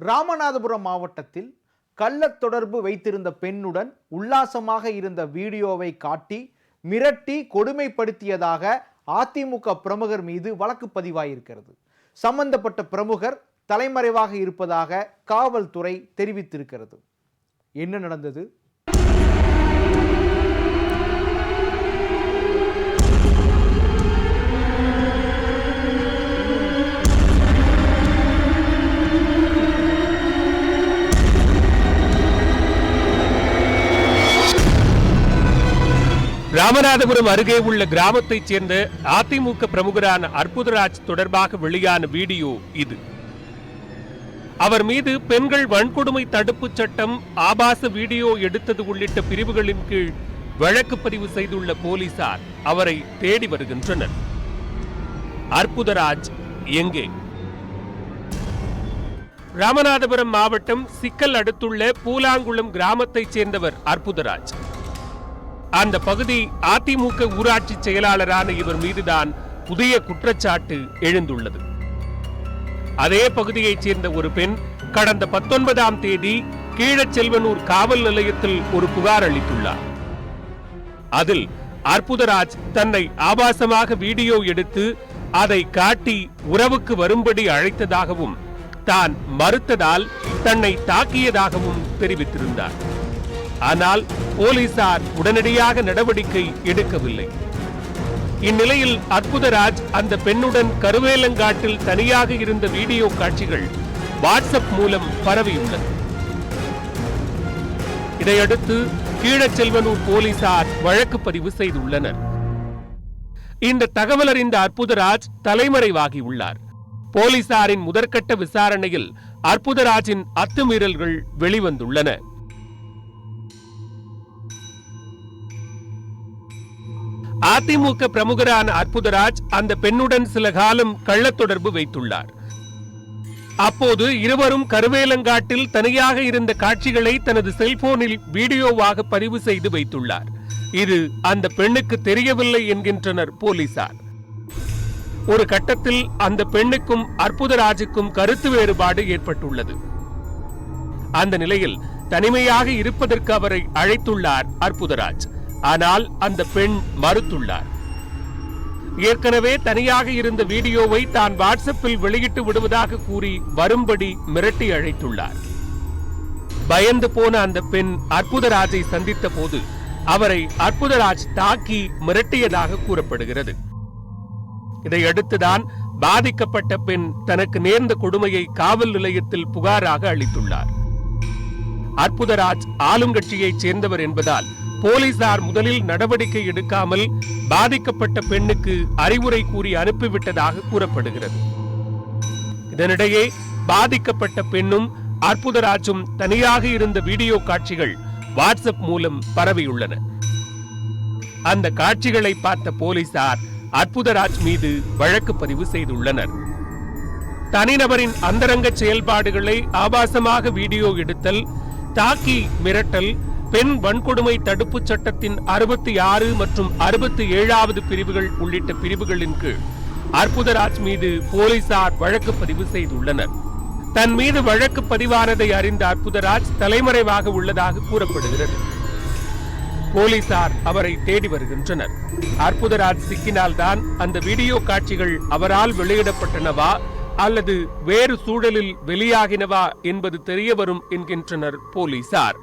ராமநாதபுரம் மாவட்டத்தில் கள்ளத் தொடர்பு வைத்திருந்த பெண்ணுடன் உல்லாசமாக இருந்த வீடியோவை காட்டி மிரட்டி கொடுமைப்படுத்தியதாக அதிமுக பிரமுகர் மீது வழக்கு பதிவாயிருக்கிறது. சம்பந்தப்பட்ட பிரமுகர் தலைமறைவாக இருப்பதாக காவல்துறை தெரிவித்திருக்கிறது. என்ன நடந்தது? ராமநாதபுரம் அருகே உள்ள கிராமத்தைச் சேர்ந்த அதிமுக பிரமுகரான அற்புதராஜ் தொடர்பாக வெளியான வீடியோ இது. அவர் மீது பெண்கள் வன்கொடுமை தடுப்பு சட்டம், ஆபாச வீடியோ எடுத்தது உள்ளிட்ட பிரிவுகளின் கீழ் வழக்கு பதிவு செய்துள்ள போலீசார் அவரை தேடி வருகின்றனர். அற்புதராஜ் எங்கே? ராமநாதபுரம் மாவட்டம் சிக்கல் அடுத்துள்ள பூலாங்குளம் கிராமத்தைச் சேர்ந்தவர் அற்புதராஜ். அந்த பகுதி அதிமுக ஊராட்சி செயலாளரான இவர் மீதுதான் புதிய குற்றச்சாட்டு எழுந்துள்ளது. அதே பகுதியைச் சேர்ந்த ஒரு பெண் கடந்த 19ஆம் தேதி கீழச்செல்வனூர் காவல் நிலையத்தில் ஒரு புகார் அளித்துள்ளார். அதில் அற்புதராஜ் தன்னை ஆபாசமாக வீடியோ எடுத்து அதை காட்டி உறவுக்கு வரும்படி அழைத்ததாகவும் தான் மறுத்ததால் தன்னை தாக்கியதாகவும் தெரிவித்திருந்தார். ஆனால் போலீசார் உடனடியாக நடவடிக்கை எடுக்கவில்லை. இந்நிலையில் அற்புதராஜ் அந்த பெண்ணுடன் கருவேலங்காட்டில் தனியாக இருந்த வீடியோ காட்சிகள் வாட்ஸ்அப் மூலம் பரவியுள்ளது. இதையடுத்து கீழச்செல்வனூர் போலீசார் வழக்கு பதிவு செய்துள்ளனர். இந்த தகவல் அறிந்த அற்புதராஜ் தலைமறைவாகியுள்ளார். போலீசாரின் முதற்கட்ட விசாரணையில் அற்புதராஜின் அத்துமீறல்கள் வெளிவந்துள்ளன. அதிமுக பிரமுகரான அற்புதராஜ் அந்த பெண்ணுடன் சில காலம் கள்ளத் தொடர்பு வைத்துள்ளார். அப்போது இருவரும் கருவேலங்காட்டில் தனியாக இருந்த காட்சிகளை தனது செல்போனில் வீடியோவாக பதிவு செய்து வைத்துள்ளார். இது அந்த பெண்ணுக்கு தெரியவில்லை என்கின்றனர் போலீசார். ஒரு கட்டத்தில் அந்த பெண்ணுக்கும் அற்புதராஜுக்கும் கருத்து வேறுபாடு ஏற்பட்டுள்ளது. அந்த நிலையில் தனிமையாக இருப்பதற்கு அவரை அழைத்துள்ளார் அற்புதராஜ். ஆனால் அந்த பெண் மறுத்துள்ளார். ஏற்கனவே தனியாக இருந்த வீடியோவை தான் வாட்ஸ்அப்பில் வெளியிட்டு விடுவதாக கூறி வரும்படி மிரட்டி அழைத்துள்ளார். பயந்து போன அந்த பெண் அற்புதராஜை சந்தித்த போது அவரை அற்புதராஜ் தாக்கி மிரட்டியதாக கூறப்படுகிறது. இதையடுத்துதான் பாதிக்கப்பட்ட பெண் தனக்கு நேர்ந்த கொடுமையை காவல் நிலையத்தில் புகாராக அளித்துள்ளார். அற்புதராஜ் ஆளுங்கட்சியைச் சேர்ந்தவர் என்பதால் போலீசார் முதலில் நடவடிக்கை எடுக்காமல் பாதிக்கப்பட்ட பெண்ணுக்கு அறிவுரை கூறி அனுப்பிவிட்டதாக கூறப்படுகிறது. இதனிடையே பாதிக்கப்பட்ட பெண்ணும் அற்புதராஜும் தனியாக இருந்த வீடியோ காட்சிகள் வாட்ஸ்அப் மூலம் பரவியுள்ளன. அந்த காட்சிகளை பார்த்த போலீசார் அற்புதராஜ் மீது வழக்கு பதிவு செய்துள்ளனர். தனிநபரின் அந்தரங்க செயல்பாடுகளை ஆபாசமாக வீடியோ எடுத்தல், தாக்கி மிரட்டல், பெண் வன்கொடுமை தடுப்பு சட்டத்தின் 66 மற்றும் 67வது பிரிவுகள் உள்ளிட்ட பிரிவுகளின் கீழ் அற்புதராஜ் மீது போலீசார் வழக்கு பதிவு செய்துள்ளனர். தன் மீது வழக்கு பதிவானதை அறிந்த அற்புதராஜ் தலைமறைவாக உள்ளதாக கூறப்படுகிறது. போலீசார் அவரை தேடி வருகின்றனர். அற்புதராஜ் சிக்கினால்தான் அந்த வீடியோ காட்சிகள் அவரால் வெளியிடப்பட்டனவா அல்லது வேறு சூழலில் வெளியாகினவா என்பது தெரியவரும் என்கின்றனர் போலீசார்.